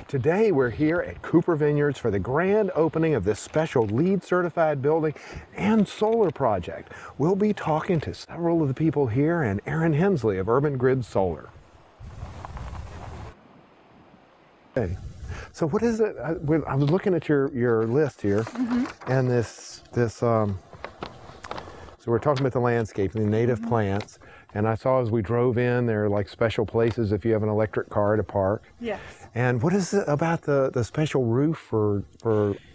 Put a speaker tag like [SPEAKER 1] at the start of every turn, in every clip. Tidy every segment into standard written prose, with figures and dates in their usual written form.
[SPEAKER 1] Today we're here at Cooper Vineyards for the grand opening of this special LEED certified building and solar project. We'll be talking to several of the people here and Aaron Hensley of Urban Grid Solar. Okay. So what is it? I was looking at your list here, and so we're talking about the landscape and the native plants. And I saw as we drove in, there are like special places if you have an electric car to park.
[SPEAKER 2] Yes.
[SPEAKER 1] And what is it about the special roof for?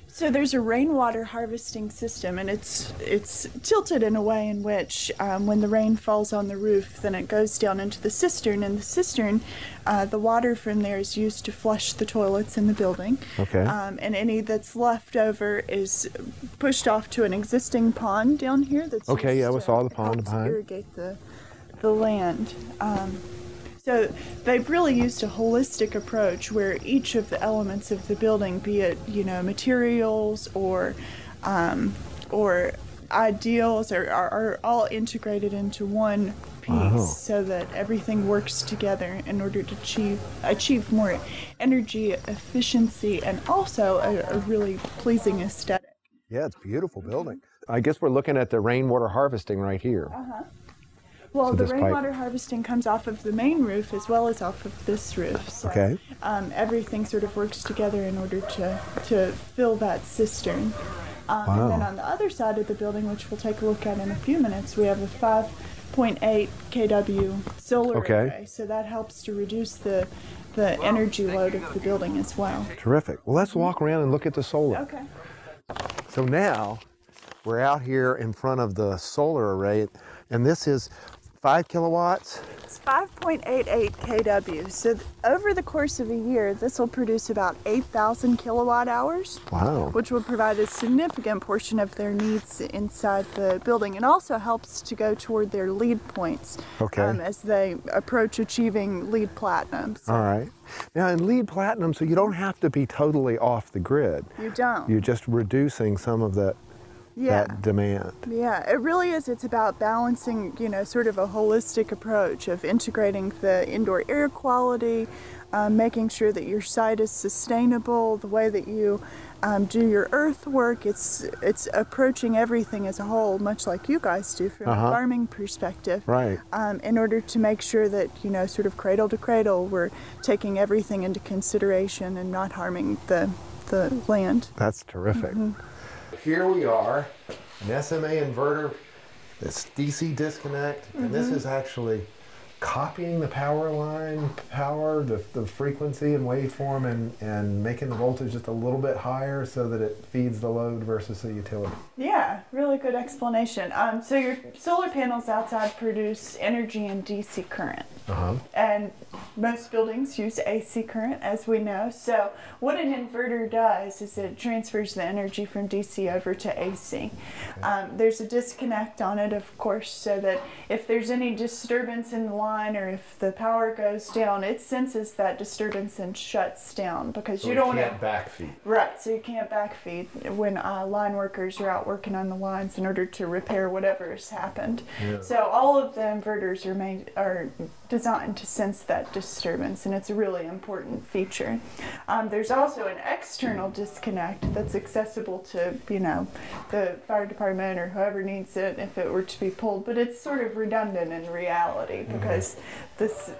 [SPEAKER 2] So there's a rainwater harvesting system, and it's tilted in a way in which when the rain falls on the roof, then it goes down into the cistern. And the cistern, the water from there is used to flush the toilets in the building.
[SPEAKER 1] Okay.
[SPEAKER 2] And any that's left over is pushed off to an existing pond down here. That's
[SPEAKER 1] Okay. Yeah, we saw the pond
[SPEAKER 2] helps
[SPEAKER 1] behind.
[SPEAKER 2] irrigate the land. So they've really used a holistic approach where each of the elements of the building, be it materials or ideals, are all integrated into one piece, so that everything works together in order to achieve more energy efficiency and also a really pleasing aesthetic.
[SPEAKER 1] Yeah, it's a beautiful building. I guess we're looking at the rainwater harvesting right here.
[SPEAKER 2] Well,
[SPEAKER 1] So
[SPEAKER 2] the
[SPEAKER 1] this
[SPEAKER 2] rainwater harvesting comes off of the main roof as well as off of this roof. So,
[SPEAKER 1] Okay.
[SPEAKER 2] everything sort of works together in order to fill that cistern.
[SPEAKER 1] Wow.
[SPEAKER 2] And then on the other side of the building, which we'll take a look at in a few minutes, we have a 5.8 kW solar array. So that helps to reduce the energy load of the building as well.
[SPEAKER 1] Terrific. Well, let's walk around and look at the solar.
[SPEAKER 2] Okay.
[SPEAKER 1] So now we're out here in front of the solar array, and this is 5 kilowatts.
[SPEAKER 2] It's 5.88 kW. So over the course of a year, this will produce about 8,000 kilowatt hours.
[SPEAKER 1] Wow.
[SPEAKER 2] Which will provide a significant portion of their needs inside the building, and also helps to go toward their LEED points as they approach achieving LEED Platinum. So
[SPEAKER 1] All right. Now in LEED Platinum, so you don't have to be totally off the grid.
[SPEAKER 2] you don't.
[SPEAKER 1] You're just reducing some of that demand.
[SPEAKER 2] Yeah, it really is. It's about balancing, sort of a holistic approach of integrating the indoor air quality, making sure that your site is sustainable, the way that you do your earthwork. It's approaching everything as a whole, much like you guys do from a farming perspective.
[SPEAKER 1] Right.
[SPEAKER 2] In order to make sure that, sort of cradle to cradle, we're taking everything into consideration and not harming the land.
[SPEAKER 1] That's terrific. Here we are, an SMA inverter, this DC disconnect, and this is actually copying the power line the frequency and waveform, and making the voltage just a little bit higher so that it feeds the load versus the utility.
[SPEAKER 2] Yeah, really good explanation. So your solar panels outside produce energy in DC current. And most buildings use AC current, as we know. So what an inverter does is it transfers the energy from DC over to AC. There's a disconnect on it, of course, so that if there's any disturbance in the line or if the power goes down, it senses that disturbance and shuts down, because you don't
[SPEAKER 1] can't backfeed.
[SPEAKER 2] Right, so you can't backfeed when line workers are out working on the lines in order to repair whatever has happened. So all of the inverters are designed to sense that disturbance, and it's a really important feature. There's also an external disconnect that's accessible to, the fire department or whoever needs it if it were to be pulled, but it's sort of redundant in reality, because this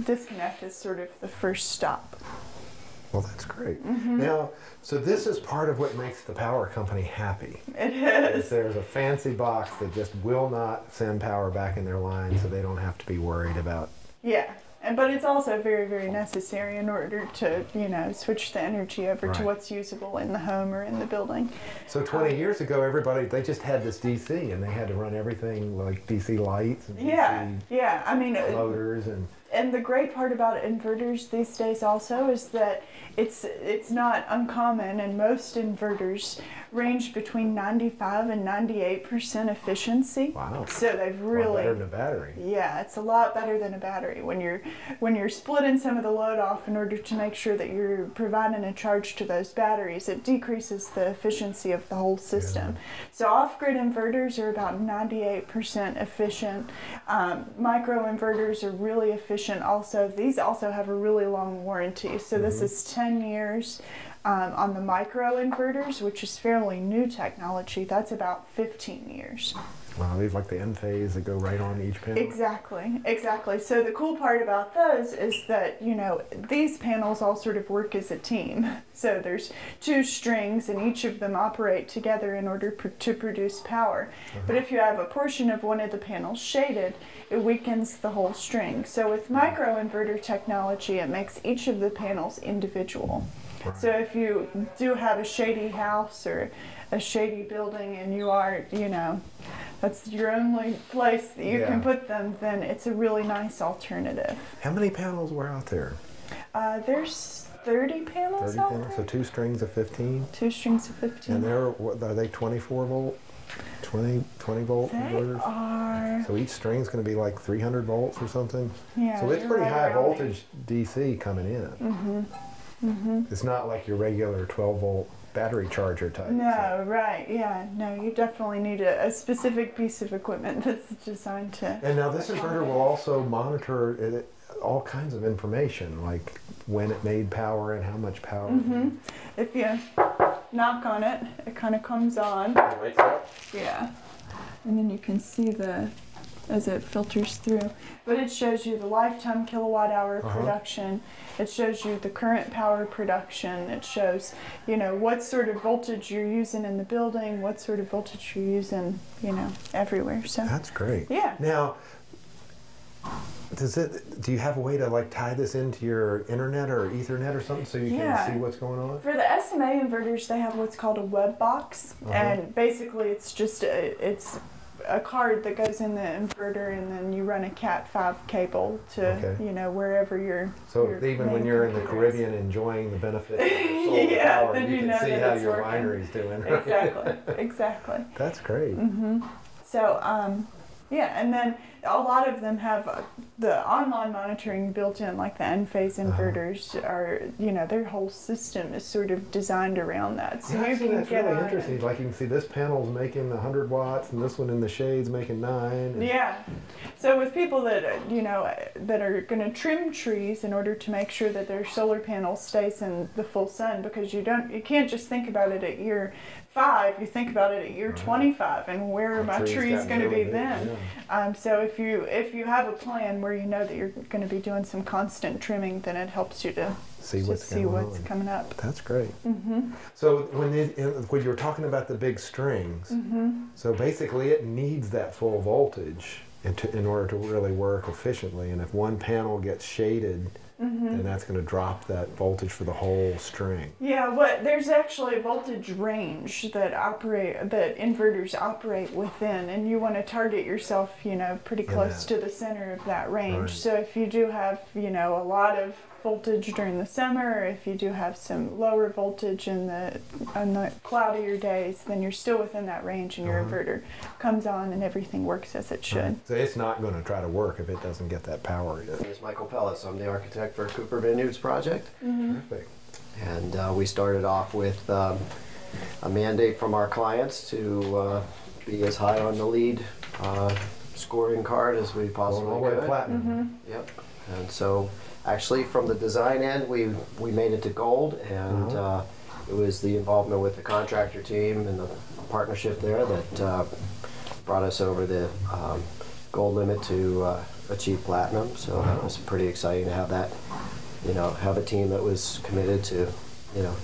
[SPEAKER 2] disconnect is sort of the first stop.
[SPEAKER 1] Well, that's great. Now, so this is part of what makes the power company happy.
[SPEAKER 2] It is.
[SPEAKER 1] There's a fancy box that just will not send power back in their line, so they don't have to be worried about.
[SPEAKER 2] Yeah. But it's also very, very necessary in order to, switch the energy over to what's usable in the home or in the building.
[SPEAKER 1] So 20 years ago, they just had this DC, and they had to run everything like DC lights and DC
[SPEAKER 2] I mean,
[SPEAKER 1] motors
[SPEAKER 2] and the great part about inverters these days also is that it's not uncommon, and most inverters range between 95 and 98% efficiency.
[SPEAKER 1] Wow.
[SPEAKER 2] So they've really,
[SPEAKER 1] a lot better than a battery.
[SPEAKER 2] Yeah, it's a lot better than a battery. When you're splitting some of the load off in order to make sure that you're providing a charge to those batteries, it decreases the efficiency of the whole system. So off-grid inverters are about 98% efficient. Micro inverters are really efficient addition, also, these also have a really long warranty. So this is 10 years. On the micro inverters, which is fairly new technology, that's about 15 years.
[SPEAKER 1] Wow, these like the end phase that go right on each panel?
[SPEAKER 2] Exactly, exactly. So the cool part about those is that, you know, these panels all sort of work as a team. So there's 2 strings and each of them operate together in order to produce power. But if you have a portion of one of the panels shaded, it weakens the whole string. So with microinverter technology, it makes each of the panels individual. Right. So if you do have a shady house or a shady building and you are, you know, that's your only place that you can put them, then it's a really nice alternative.
[SPEAKER 1] How many panels were out there?
[SPEAKER 2] There's 30 panels out there.
[SPEAKER 1] So 2 strings of 15?
[SPEAKER 2] 2 strings of 15.
[SPEAKER 1] And are they 24 volt? 20 volt inverters?
[SPEAKER 2] They are.
[SPEAKER 1] So each string's going to be like 300 volts or something?
[SPEAKER 2] Yeah.
[SPEAKER 1] So it's pretty high voltage DC coming in. It's not like your regular 12 volt battery charger type.
[SPEAKER 2] No, right, yeah. No, you definitely need a specific piece of equipment that's designed to...
[SPEAKER 1] And now this inverter will also monitor all kinds of information, like when it made power and how much power.
[SPEAKER 2] If you knock on it, it kind of comes on.
[SPEAKER 1] It wakes up?
[SPEAKER 2] Yeah. And then you can see as it filters through. But it shows you the lifetime kilowatt hour production. It shows you the current power production. It shows, you know, what sort of voltage you're using in the building, what sort of voltage you're using, you know, everywhere. So
[SPEAKER 1] that's great.
[SPEAKER 2] Yeah.
[SPEAKER 1] Now, do you have a way to like tie this into your internet or Ethernet or something so you can see what's going on?
[SPEAKER 2] For the SMA inverters, they have what's called a web box, and basically it's just a card that goes in the inverter, and then you run a Cat5 cable to you know, wherever you're.
[SPEAKER 1] So even when you're in the Caribbean enjoying the benefits of the solar power,
[SPEAKER 2] then
[SPEAKER 1] you can see how your
[SPEAKER 2] working.
[SPEAKER 1] winery's doing.
[SPEAKER 2] Exactly, exactly.
[SPEAKER 1] That's great.
[SPEAKER 2] So yeah, and then a lot of them have the online monitoring built in, like the N-phase inverters are, you know, their whole system is sort of designed around that. So you can
[SPEAKER 1] that's
[SPEAKER 2] get
[SPEAKER 1] really
[SPEAKER 2] on
[SPEAKER 1] interesting. Like you can see this panel's making 100 watts and this one in the shade's making 9.
[SPEAKER 2] Yeah. So with people that, you know, that are going to trim trees in order to make sure that their solar panel stays in the full sun, because you can't just think about it at year 5, you think about it at year 25 and where my tree's going to be then. So if you have a plan where you know that you're going to be doing some constant trimming, then it helps you to see what's coming up.
[SPEAKER 1] That's great. So when you were talking about the big strings, so basically it needs that full voltage in order to really work efficiently. And if one panel gets shaded, then that's going to drop that voltage for the whole string.
[SPEAKER 2] Yeah, there's actually a voltage range that inverters operate within, and you want to target yourself, you know, pretty close to the center of that range. Right. So if you do have, you know, a lot of voltage during the summer, or if you do have some lower voltage on the cloudier days, then you're still within that range, and your inverter comes on and everything works as it should.
[SPEAKER 1] So it's not going to try to work if it doesn't get that power.
[SPEAKER 3] My name is Michael Pellis. I'm the architect for Cooper Vineyards project.
[SPEAKER 1] Perfect.
[SPEAKER 3] And we started off with a mandate from our clients to be as high on the LEED scoring card as we possibly could.
[SPEAKER 1] Platinum.
[SPEAKER 3] Yep. And so actually from the design end, we made it to gold, and it was the involvement with the contractor team and the partnership there that brought us over the gold limit to achieve platinum. So that was pretty exciting to have that, you know, have a team that was committed to, you know,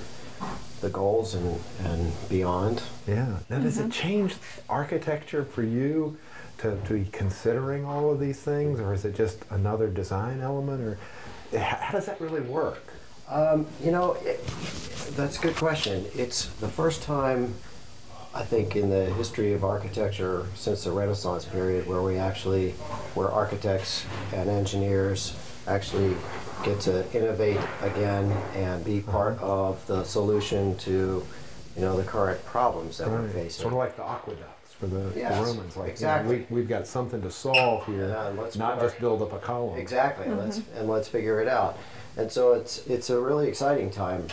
[SPEAKER 3] the goals and beyond.
[SPEAKER 1] Yeah. Now does it change architecture for you to be considering all of these things, or is it just another design element, or how does that really work?
[SPEAKER 3] You know, that's a good question. It's the first time, I think, in the history of architecture since the Renaissance period where architects and engineers actually get to innovate again and be part of the solution to, you know, the current problems that we're facing.
[SPEAKER 1] Sort of like the aqueducts for the Romans. Like,
[SPEAKER 3] exactly.
[SPEAKER 1] You know, we've got something to solve here, not just build up a column.
[SPEAKER 3] Exactly. Let's figure it out. And so it's a really exciting time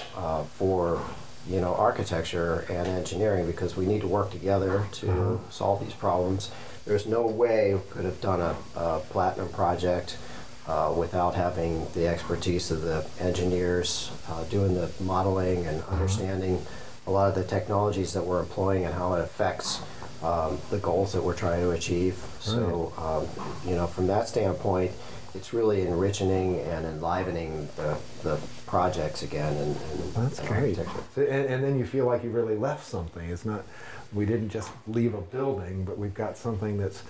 [SPEAKER 3] for, you know, architecture and engineering, because we need to work together to solve these problems. There's no way we could have done a platinum project without having the expertise of the engineers doing the modeling and understanding a lot of the technologies that we're employing and how it affects the goals that we're trying to achieve. So, from that standpoint, it's really enriching and enlivening the projects again. And
[SPEAKER 1] that's great. So, and then you feel like you really left something. It's not, we didn't just leave a building, but we've got something that's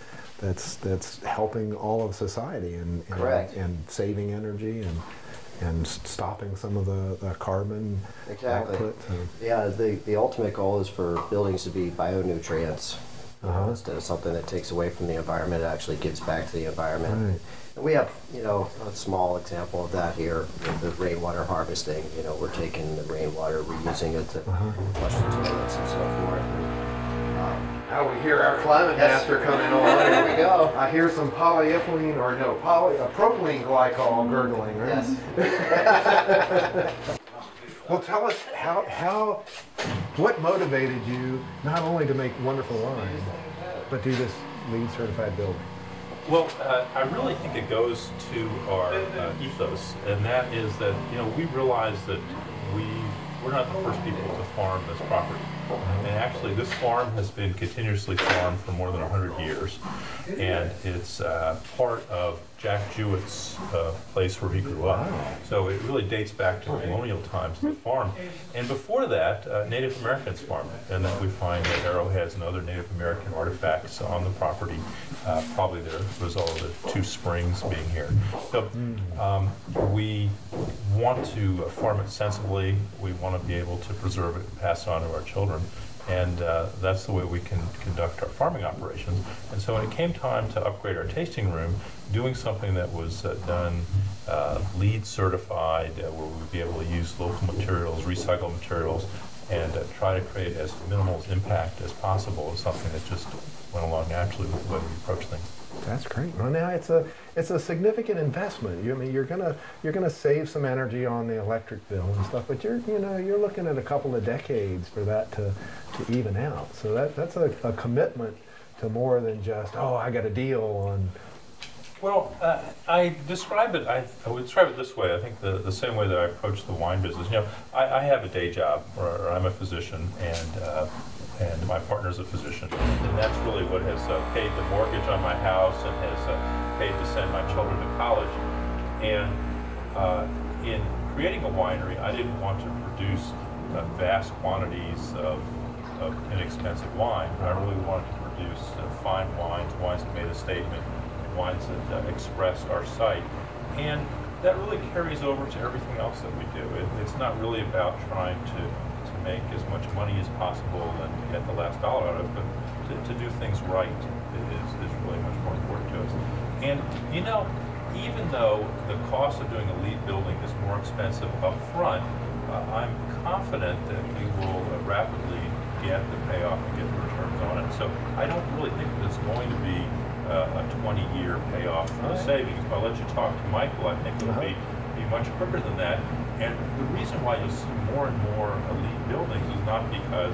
[SPEAKER 1] helping all of society and saving energy and stopping some of the carbon output.
[SPEAKER 3] Yeah, the ultimate goal is for buildings to be bionutrients. Instead of something that takes away from the environment, it actually gives back to the environment.
[SPEAKER 1] Right.
[SPEAKER 3] And we have, a small example of that here with the rainwater harvesting. We're taking the rainwater, reusing it to flush the toilets and so forth.
[SPEAKER 1] Now we hear our climate master coming on.
[SPEAKER 3] There we go.
[SPEAKER 1] I hear some propylene glycol gurgling, right?
[SPEAKER 3] Yes.
[SPEAKER 1] Well, tell us what motivated you not only to make wonderful wine, but do this LEED certified building?
[SPEAKER 4] Well, I really think it goes to our ethos, and that is that we realize that we're not the first people to farm this property. And actually, this farm has been continuously farmed for more than 100 years, and it's part of Jack Jewett's place where he grew up. So it really dates back to colonial times, the farm. And before that, Native Americans farmed it, and then we find that arrowheads and other Native American artifacts on the property, probably the result of the two springs being here. So we want to farm it sensibly. We want to be able to preserve it and pass it on to our children. And that's the way we can conduct our farming operations. And so when it came time to upgrade our tasting room, doing something that was done LEED certified, where we would be able to use local materials, recycled materials, and try to create as minimal impact as possible is something that just went along naturally with the way we approach things.
[SPEAKER 1] That's great. Well, now it's a significant investment. You're gonna save some energy on the electric bill and stuff, but you're looking at a couple of decades for that to even out. So that's a commitment to more than just, I got a deal on.
[SPEAKER 4] Well, I would describe it this way. I think the same way that I approach the wine business. I have a day job, or I'm a physician, and my partner's a physician, and that's really what has paid the mortgage on my house and has paid to send my children to college. And in creating a winery, I didn't want to produce vast quantities of inexpensive wine. I really wanted to produce fine wines that made a statement, wines that expressed our site. And that really carries over to everything else that we do. It's not really about trying to make as much money as possible and get the last dollar out of it, but to do things right is really much more important to us. And even though the cost of doing a LEED building is more expensive up front, I'm confident that we will rapidly get the payoff and get the returns on it. So I don't really think that it's going to be a 20-year payoff for the savings. If I let you talk to Michael, I think it'll be much quicker than that. And the reason why you'll see more and more LEED buildings is not because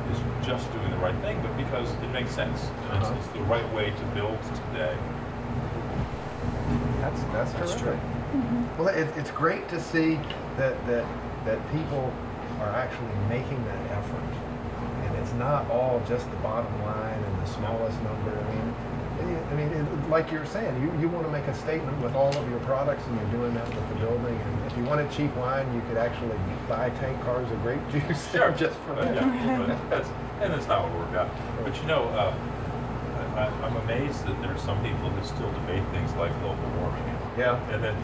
[SPEAKER 4] it's just doing the right thing, but because it makes sense. It's the right way to build today.
[SPEAKER 1] That's true. Mm-hmm. Well, it's great to see that people are actually making that effort, and it's not all just the bottom line and the smallest number. Like you're saying, you want to make a statement with all of your products, and you're doing that with the building. And if you wanted cheap wine, you could actually buy tank cars of grape juice just for that.
[SPEAKER 4] That's not what we're about. But I'm amazed that there's some people who still debate things like global warming.
[SPEAKER 1] Yeah.
[SPEAKER 4] And then,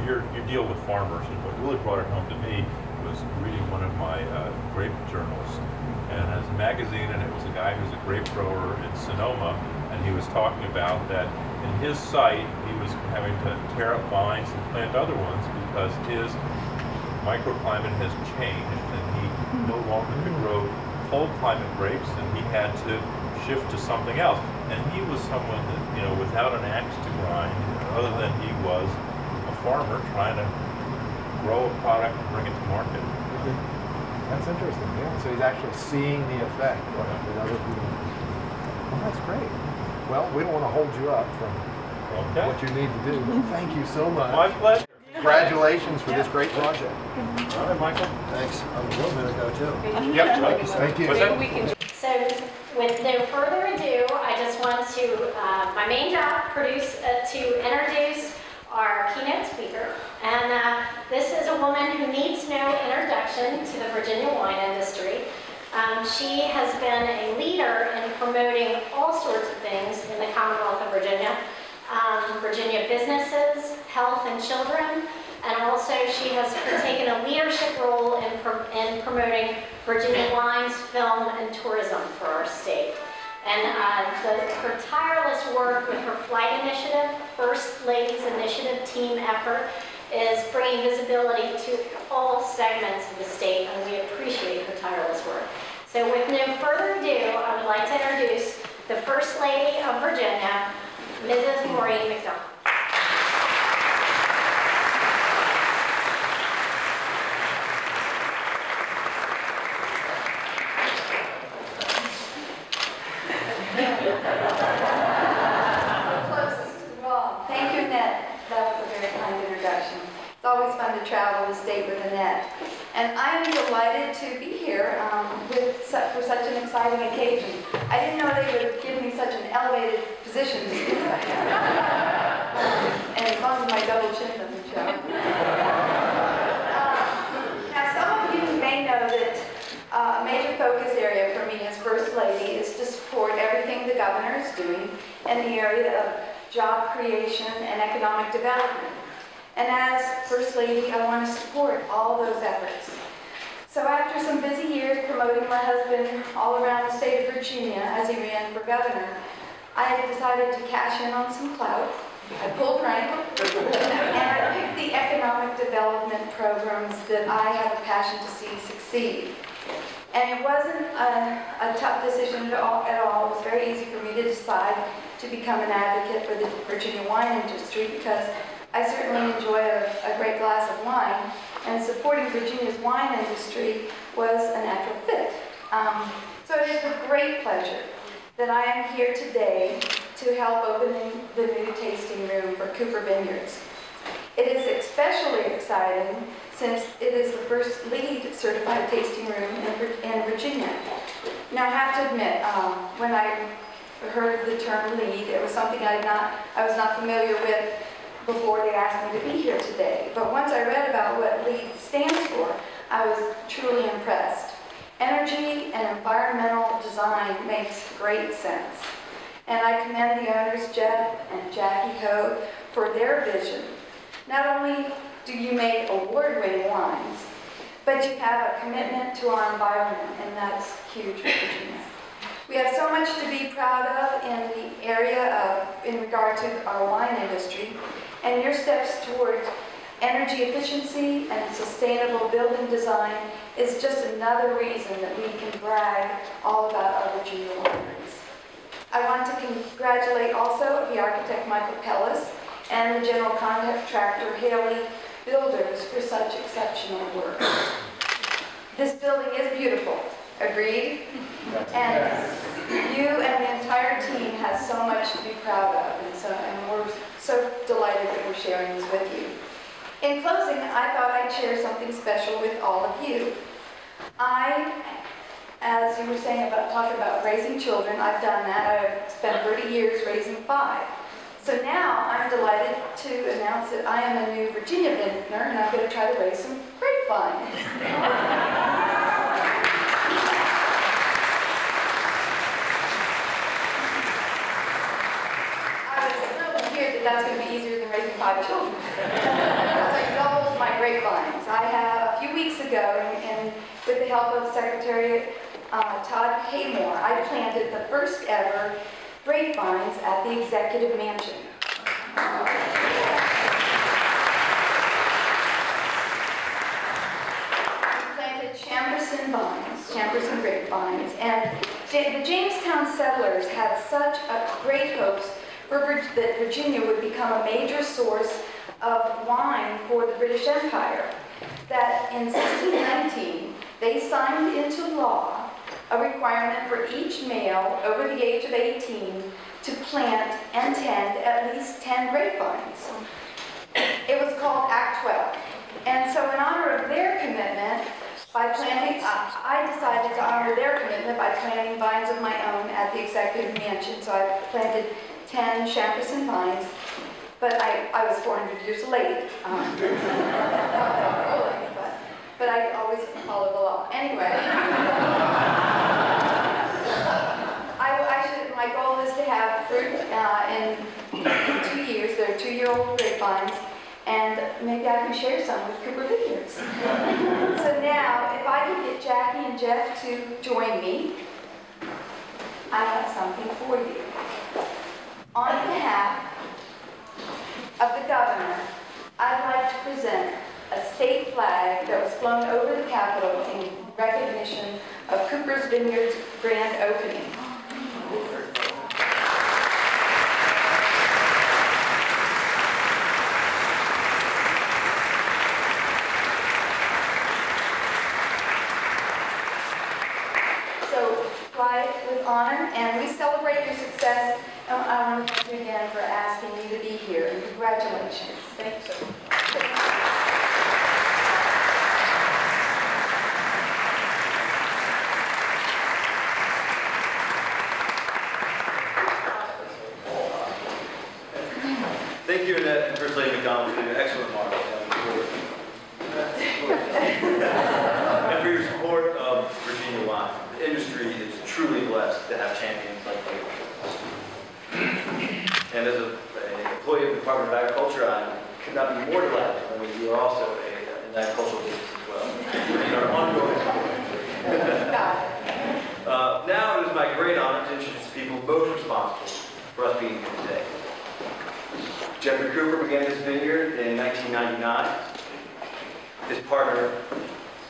[SPEAKER 4] your deal with farmers, and what really brought it home to me was reading one of my grape journals. And it has a magazine, and it was a guy who's a grape grower in Sonoma, and he was talking about that in his site, he was having to tear up vines and plant other ones because his microclimate has changed, and he no longer could grow cold climate grapes, and he had to shift to something else. And he was someone that, without an axe to grind, other than he was a farmer trying to grow a product and bring it to market.
[SPEAKER 1] That's interesting, yeah. So he's actually seeing the effect with other people. Well, that's great. Well, we don't want to hold you up from
[SPEAKER 4] Okay.
[SPEAKER 1] what you need to do. But thank you so much.
[SPEAKER 4] My pleasure.
[SPEAKER 1] Congratulations for this great project.
[SPEAKER 4] All right, Michael.
[SPEAKER 3] Thanks. I'm a little bit ago too.
[SPEAKER 4] Yep.
[SPEAKER 1] Thank you.
[SPEAKER 4] What's that?
[SPEAKER 5] So, with no further ado, I just want to, my main job, to introduce our keynote speaker. And this is a woman who needs no introduction to the Virginia wine industry. She has been a leader in promoting all sorts of things in the Commonwealth of Virginia. Virginia businesses, health and children, and also she has taken a leadership role in promoting Virginia wines, film, and tourism for our state. And her tireless work with her flight initiative, First Ladies Initiative team effort, is bringing visibility to all segments of the state, and we appreciate her tireless work. So with no further ado, I would like to introduce the First Lady of Virginia, Mrs. Maureen McDonald.
[SPEAKER 6] Thank you, Annette. That was a very kind introduction. It's always fun to travel the state with Annette. And I am delighted to be here for such an exciting occasion. I didn't know they would give me such an elevated position to speak about. And as long as my double chin doesn't show. Now, some of you may know that a major focus area for me as First Lady is to support everything the governor is doing in the area of job creation and economic development. And as First Lady, I want to support all those efforts. So after some busy years promoting my husband all around the state of Virginia as he ran for governor, I had decided to cash in on some clout. I pulled rank, and I picked the economic development programs that I have a passion to see succeed. And it wasn't a tough decision at all. It was very easy for me to decide to become an advocate for the Virginia wine industry because I certainly enjoy a great glass of wine, and supporting Virginia's wine industry was a natural fit. So it is with great pleasure that I am here today to help opening the new tasting room for Cooper Vineyards. It is especially exciting since it is the first LEED certified tasting room in Virginia. Now I have to admit, when I heard the term LEED, it was something I was not familiar with before they asked me to be here today. But once I read about what LEED stands for, I was truly impressed. Energy and environmental design makes great sense. And I commend the owners, Jeff and Jackie Hogue, for their vision. Not only do you make award-winning wines, but you have a commitment to our environment, and that's huge for Virginia. We have so much to be proud of in the area in regard to our wine industry, and your steps towards energy efficiency and sustainable building design is just another reason that we can brag all about our Virginia wineries. I want to congratulate also the architect Michael Pellis and the general contractor Haley Builders for such exceptional work. This building is beautiful, agreed? And you and the entire team has so much to be proud of, and we're so delighted that we're sharing this with you. In closing, I thought I'd share something special with all of you. As you were saying talking about raising children, I've done that. I've spent 30 years raising 5. So now I'm delighted to announce that I am a new Virginia vintner, and I'm going to try to raise some grapevines. I was thrilled to hear that that's going to be easier than raising 5 children. So I doubled my grapevines. I have, a few weeks ago, and with the help of Secretary Todd Haymore, I planted the first ever grapevines at the Executive Mansion. We planted Chamberson grapevines, and the Jamestown settlers had such great hopes that Virginia would become a major source of wine for the British Empire, that in 1619 they signed into law a requirement for each male over the age of 18 to plant and tend at least 10 grapevines. It was called Act 12. And so in honor of their commitment, by planting, I decided to honor their commitment by planting vines of my own at the executive mansion. So I planted 10 Champerson vines, but I was 400 years late. But I always follow the law. Anyway, my goal is to have fruit in 2 years. They're 2-year-old grapevines. And maybe I can share some with Cooper Vineyards. So now, if I could get Jackie and Jeff to join me, I have something for you. On behalf of the governor, I'd like to present a state flag that was flown over the Capitol in recognition of Cooper's Vineyards' grand opening. With honor, and we celebrate your success. I want to thank you again for asking me to be here, and congratulations. Thank you so much.
[SPEAKER 7] Thank you, Annette and First Lady McDonald, for your excellent remarks and for your support of Virginia wine. The industry is truly blessed to have champions like you. And as an employee of the Department of Agriculture, I could not be more delighted. I mean, you are also an agricultural business as well. And are ongoing. Now it is my great honor to introduce the people most responsible for us being here today. Jeffrey Cooper began this vineyard in 1999. His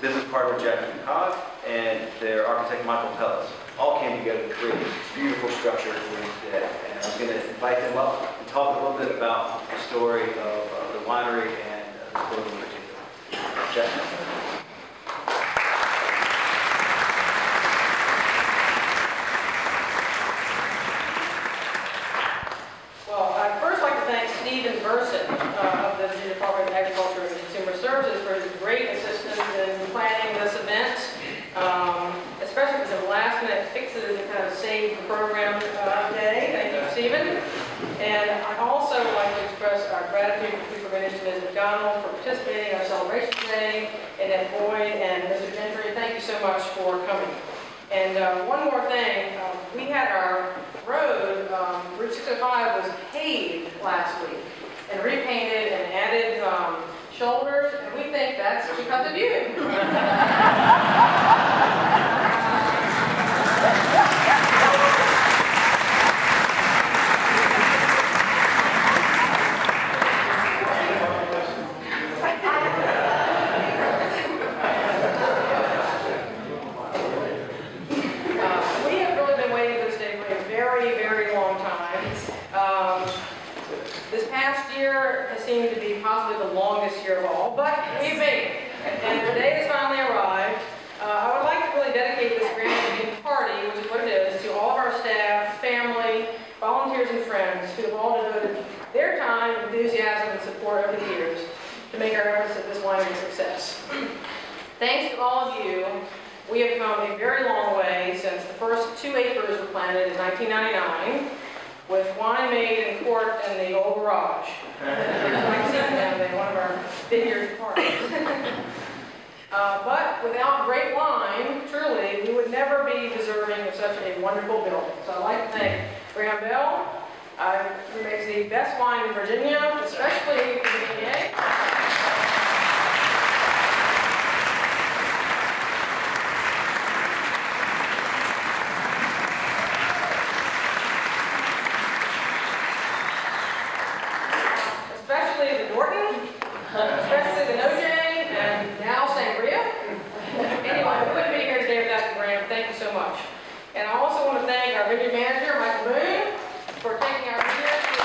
[SPEAKER 7] business partner Jackie McCog, and their architect Michael Pellis all came together to create this beautiful structure we're in today. And I'm going to invite them up and talk a little bit about the story of the winery and the building in particular. Jackie.
[SPEAKER 8] Of the Virginia Department of Agriculture and Consumer Services for his great assistance in planning this event, especially for some last-minute fixes that kind of saved the program today. Thank you, Stephen. And I'd also like to express our gratitude to Cooper Vineyards to Ms. McDonald for participating in our celebration today, and Ed Boyd and Mr. Gentry. Thank you so much for coming. And one more thing, we had our road, Route 605 was paved last week and repainted and added shoulders, and we think that's because of you. We have really been waiting for this day for a very, very long time. This past year has seemed to be possibly the longest year of all, but we've made it. And today has finally arrived. I would like to really dedicate this grand opening party, which is what it is, to all of our staff, family, volunteers, and friends who have all devoted their time, enthusiasm, and support over the years to make our efforts at this winery a success. Thanks to all of you, we have come a very long way since the first 2 acres were planted in 1999. With wine made in court in the old garage. Like sitting down there, one of our vineyard parties. But without great wine, truly, we would never be deserving of such a wonderful building. So I'd like to thank Graham Bell, who makes the best wine in Virginia, especially Virginia. Especially the OJ, and now Sangria. Anyway, we wouldn't be here today without Graham. Thank you so much. And I also want to thank our vineyard manager, Michael Boone, for taking our vineyard to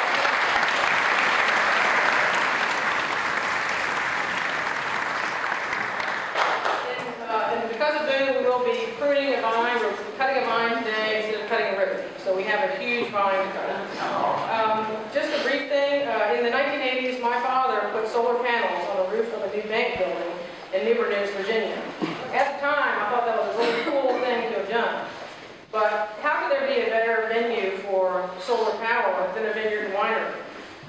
[SPEAKER 8] and because of Boone, we will be pruning a vine. We're cutting a vine today instead of cutting a ribbon. So we have a huge vine to cut. Just a brief thing, in the 1980s, my father put solar panels on the roof of a new bank building in Newport News, Virginia. At the time, I thought that was a really cool thing to have done. But how could there be a better venue for solar power than a vineyard and winery?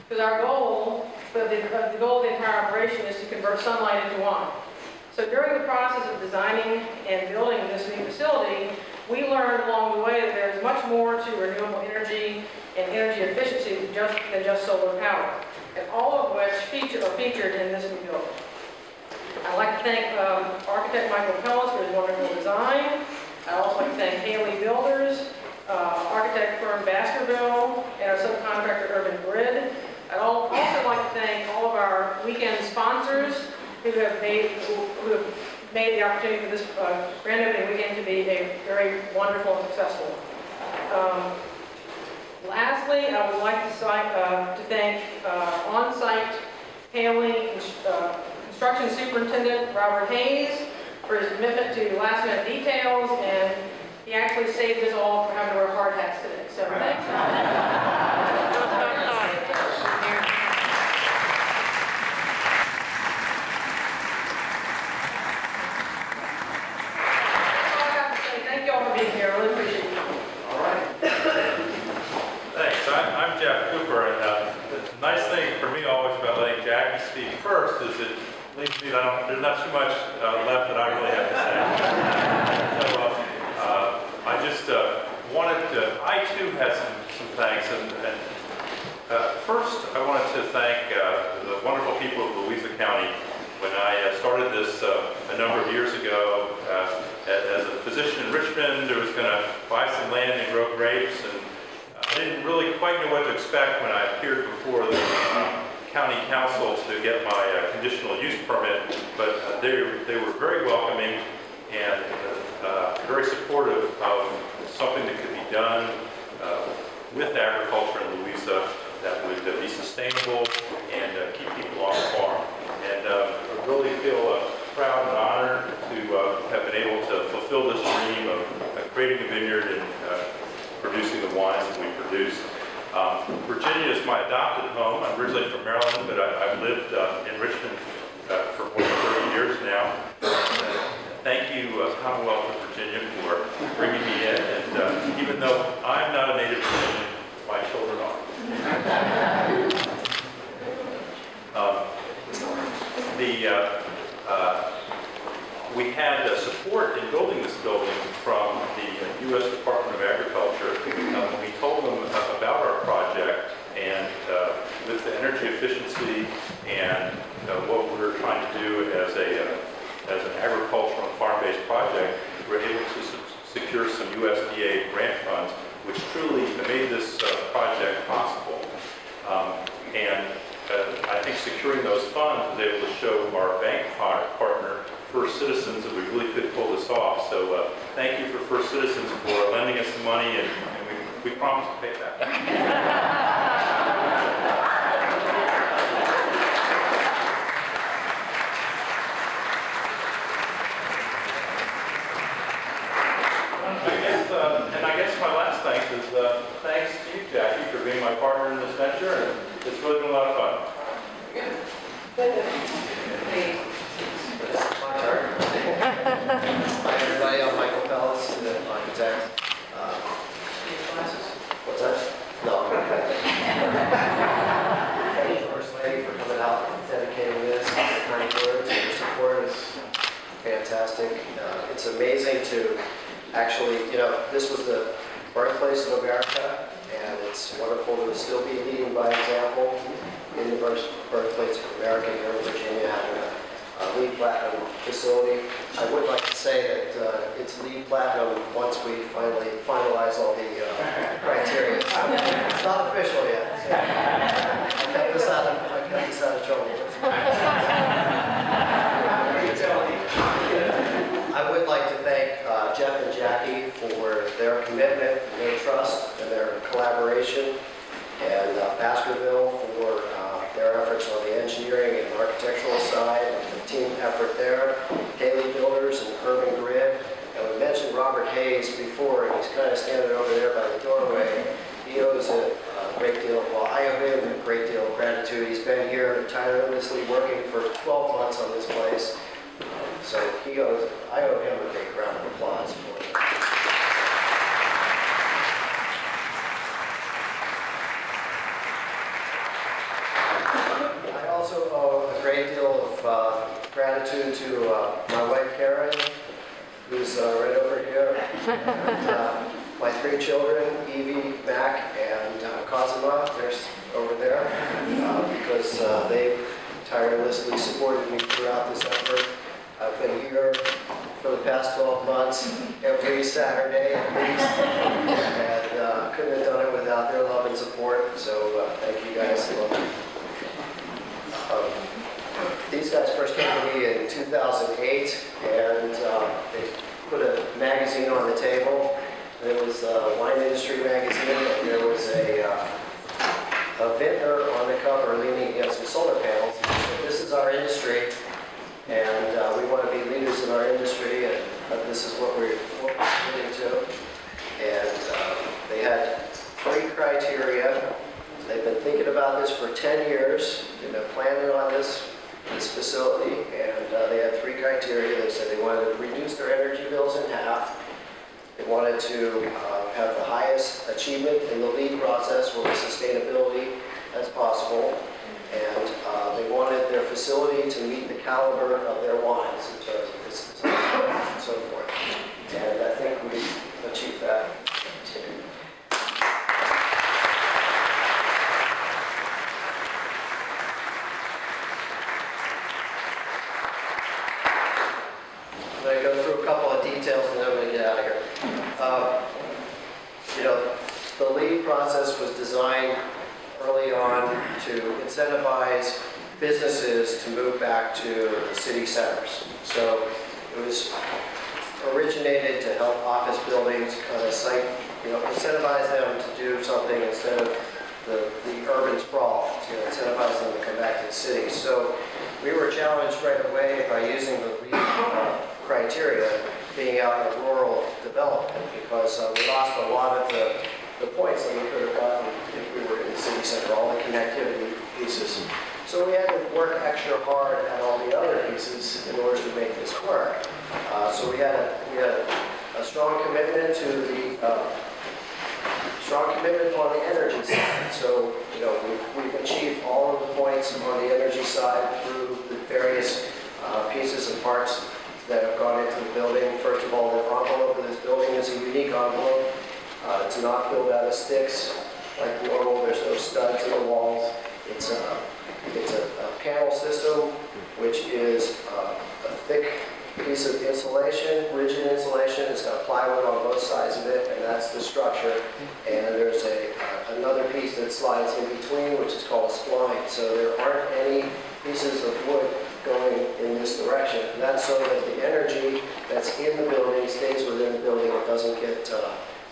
[SPEAKER 8] Because our goal, the goal of the entire operation is to convert sunlight into wine. So during the process of designing and building this new facility, we learned along the way that there's much more to renewable energy and energy efficiency than just solar power, and all of which are featured in this new building. I'd like to thank architect Michael Pellis for his wonderful design. I'd also like to thank Haley Builders, architect firm Baskerville, and our subcontractor Urban Grid. I'd also like to thank all of our weekend sponsors who have made the opportunity for this grand opening weekend to be a very wonderful and successful one. Lastly, I would like to thank on-site Haley Construction Superintendent Robert Hayes for his commitment to last-minute details, and he actually saved us all from having to wear hard hats today. So thanks. Thank you all for being here. I really appreciate it.
[SPEAKER 7] All right.
[SPEAKER 4] Thanks. I'm Jeff Cooper, and the nice thing for me always about letting Jackie speak first is it leaves me that there's not too much left that I really have to say. So I just wanted to, I too had some thanks, and first I wanted to thank the wonderful people of Louisa County. When I started this a number of years ago as a physician in Richmond, I was going to buy some land and grow grapes, and I didn't really quite know what to expect when I appeared before the county council to get my conditional use permit, but they were very welcoming and very supportive of something that could be done with agriculture in Louisa that would be sustainable and keep people on the farm. And I really feel proud and honored to have been able to fulfill this dream of creating a vineyard and producing the wines that we produce. Virginia is my adopted home. I'm originally from Maryland, but I've lived in Richmond for more than 30 years now. Thank you, Commonwealth of Virginia, for bringing me in. And even though I'm not a native Virginian, my children are. We had support in building this building from the U.S. Department of Agriculture. We told them about our project, and with the energy efficiency and what we were trying to do as an agricultural and farm-based project, we were able to secure some USDA grant funds, which truly made this project possible. I think securing those funds was able to show our bank partner, First Citizens, that we really could pull this off. So thank you for First Citizens for lending us the money, and we promise to pay that. I guess my last thanks is thanks to you, Jackie, for being my partner in this venture, and it's really been a lot of fun.
[SPEAKER 3] Hi everybody, I'm Michael Pellis, the architect. What's that? No. Thank you, First Lady, for coming out and dedicating this. Your kind words and your support is fantastic. It's amazing to actually, this was the birthplace of America, and it's wonderful to still be leading by example in the birthplace of America here in Virginia, having a LEED Platinum facility. I would like to say that it's LEED Platinum once we finally finalize all the criteria. It's not official yet. So I kept this out of trouble. I would like to thank Jeff and Jackie for their commitment, their trust, and their collaboration, and Baskerville for their efforts on the engineering and architectural side, and the team effort there, Haley Builders and Urban Grid. And we mentioned Robert Hayes before, and he's kind of standing over there by the doorway. He owes a great deal, well, I owe him tirelessly working for 12 months on this place. So I owe him a big round of applause for it. I also owe a great deal of gratitude to my wife Karen, who's right over here, and my 3 children, Evie, Mac, and Cosima, they're over there, because they tirelessly supported me throughout this effort. I've been here for the past 12 months, every Saturday at least, and couldn't have done it without their love and support, so thank you guys. These guys first came to me in 2008, and they put a magazine on the table. There was a wine industry magazine, and there was a vintner on the cover leaning against some solar panels. He said, "This is our industry, and we want to be leaders in our industry, and this is what we're committing to." And they had 3 criteria. They've been thinking about this for 10 years. They've been planning on this facility, and they had 3 criteria. They said they wanted to reduce their energy bills in half. They wanted to have the highest achievement in the LEED process with sustainability as possible, and they wanted their facility to meet the caliber of their wines in terms of this design and so forth. And I think we achieved that. I'm going to go through a couple of details and then I'm going to get out of here. You know, the LEED process was designed early on to incentivize businesses to move back to the city centers. So it was originated to help office buildings kind of incentivize them to do something instead of the urban sprawl, to incentivize them to come back to the city. So we were challenged right away by using the LEED criteria being out in rural development, because we lost a lot of the points that we could have gotten if we were in the city center, all the connectivity pieces. So we had to work extra hard at all the other pieces in order to make this work. So we had a strong commitment to the strong commitment on the energy side. So we've achieved all of the points on the energy side through the various pieces and parts that have gone into the building. First of all, the envelope of this building is a unique envelope. It's not filled out of sticks like normal. There's no studs in the walls. It's a panel system, which is a thick piece of insulation, rigid insulation. It's got plywood on both sides of it, and that's the structure. And there's another piece that slides in between, which is called a spline. So there aren't any pieces of wood going in this direction. And that's so that the energy that's in the building stays within the building. It doesn't get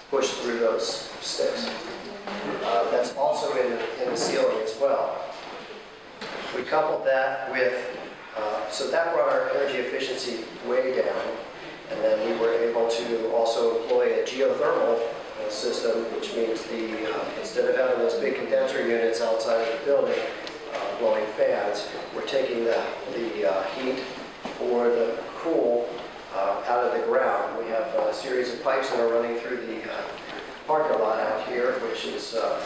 [SPEAKER 3] pushed through those sticks. That's also in the ceiling as well. We coupled that with, so that brought our energy efficiency way down. And then we were able to also employ a geothermal system, which means instead of having those big condenser units outside of the building, blowing fans, we're taking the heat or the cool out of the ground. We have a series of pipes that are running through the parking lot out here, which is a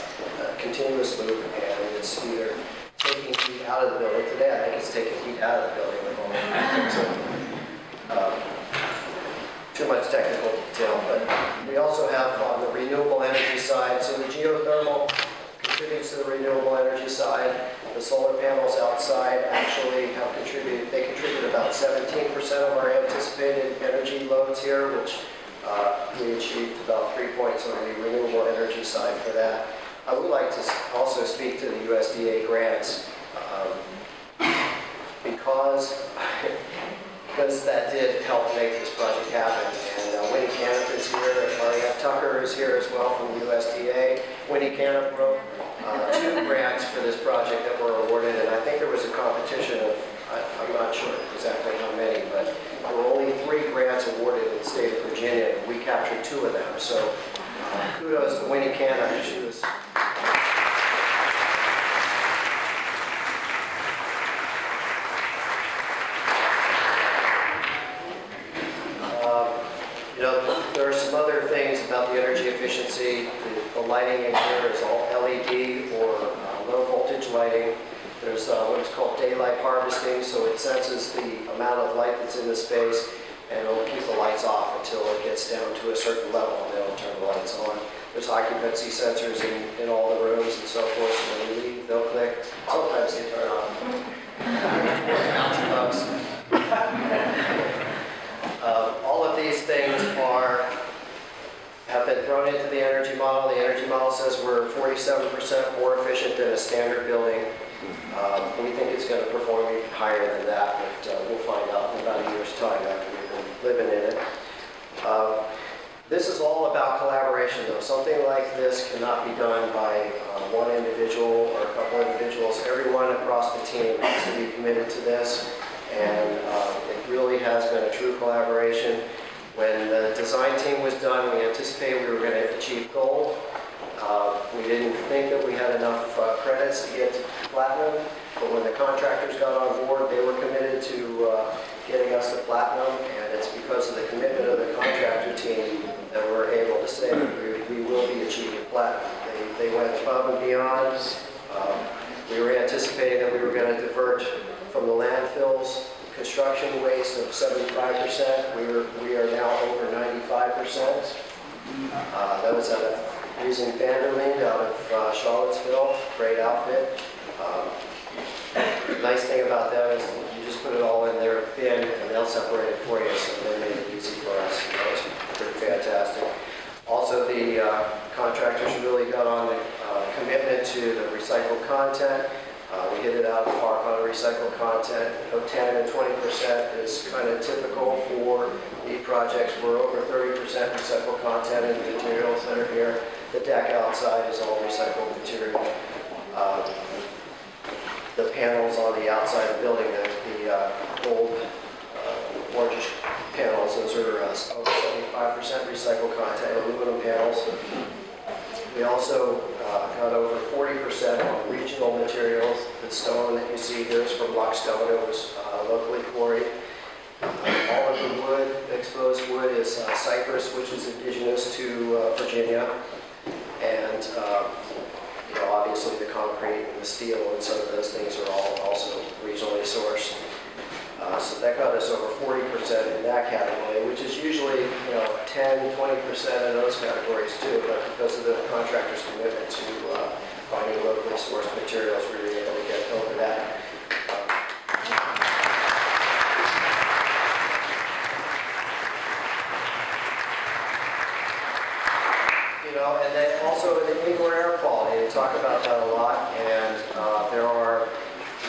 [SPEAKER 3] continuous loop, and it's either taking heat out of the building. Today I think it's taking heat out of the building. Too much technical detail, but we also have on the renewable energy side, so the geothermal contributes to the renewable energy side. The solar panels outside actually have contributed, they contribute about 17% of our anticipated energy loads here, which we achieved about 3 points on the renewable energy side for that. I would like to also speak to the USDA grants because that did help make this project happen. And Winnie Canop is here, and Maria Tucker is here as well from the USDA. Winnie Canop wrote 2 grants for this project that were awarded, and I think there was a competition of, I'm not sure exactly how many, but there were only 3 grants awarded in the state of Virginia, and we captured 2 of them. So kudos to Winnie Canop. She was lighting. There's what is called daylight harvesting, so it senses the amount of light that's in the space, and it'll keep the lights off until it gets down to a certain level, and then it'll turn the lights on. There's occupancy sensors in all the rooms and so forth, so when we leave, they'll click. Sometimes they turn on. Bouncy bugs. All of these things have been thrown into the energy model. The energy model says we're 47% more efficient than a standard building. We think it's going to perform even higher than that, but we'll find out in about a year's time after we've been living in it. This is all about collaboration, though. Something like this cannot be done by one individual or a couple individuals. Everyone across the team has to be committed to this, and it really has been a true collaboration. When the design team was done, we anticipated we were going to achieve gold. We didn't think that we had enough credits to get to platinum, but when the contractors got on board, they were committed to getting us to platinum, and it's because of the commitment of the contractor team that we're able to say that we will be achieving platinum. They went above and beyond. We were anticipating that we were going to divert from the landfills construction waste of 75%. We are now over 95%. That was using Vanderlinde out of Charlottesville. Great outfit. Nice thing about them is you just put it all in their bin and they'll separate it for you, so they made it easy for us. That was pretty fantastic. Also, the contractors really got on the commitment to the recycled content. We hit it out of the park on recycled content. 10 and 20% is kind of typical for LEED projects. We're over 30% recycled content in the materials that are here. The deck outside is all recycled material. The panels on the outside of the building, the gold orange panels, those are over 75% recycled content, aluminum panels. We also got over 40% on regional materials. The stone that you see here is from Luck Stone. It was locally quarried. All of the wood, exposed wood, is cypress, which is indigenous to Virginia. And obviously the concrete and the steel and some of those things are all also regionally sourced. So that got us over 40% in that category, which is usually 10, 20% in those categories too. But because of the contractor's commitment to finding locally sourced materials, we were able to get over that. And then also the indoor air quality. They talk about that a lot, and there are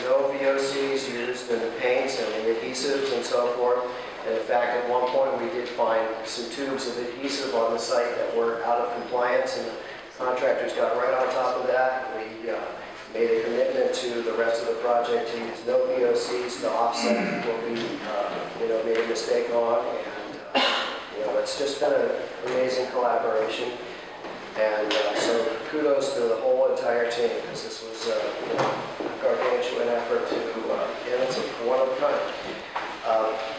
[SPEAKER 3] no VOCs used in the paints and the adhesives and so forth. And in fact, at one point we did find some tubes of adhesive on the site that were out of compliance, and the contractors got right on top of that. We made a commitment to the rest of the project to use no VOCs to offset what we made a mistake on. And it's just been an amazing collaboration. And so kudos to the whole entire team, because this was a gargantuan effort to, and it's one of a kind.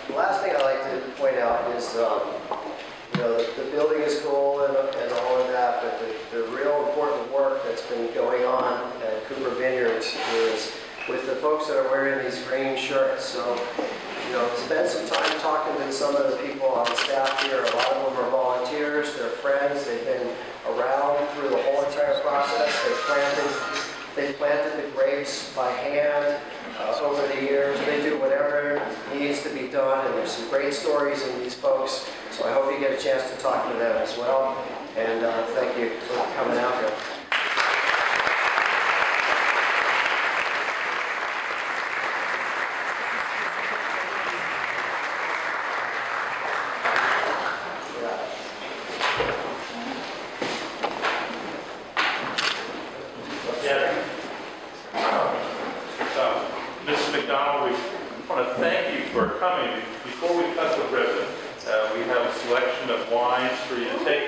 [SPEAKER 3] The last thing I'd like to point out is, the building is cool and all of that, but the real important work that's been going on at Cooper Vineyards is with the folks that are wearing these green shirts. So, spend some time talking to some of the people on the staff here. A lot of them are volunteers, they're friends, they've been around through the whole entire process. They planted the grapes by hand over the years. They do whatever needs to be done, and there's some great stories in these folks. So I hope you get a chance to talk to them as well. And thank you for coming out here.
[SPEAKER 4] Before we cut the ribbon, we have a selection of wines for you to take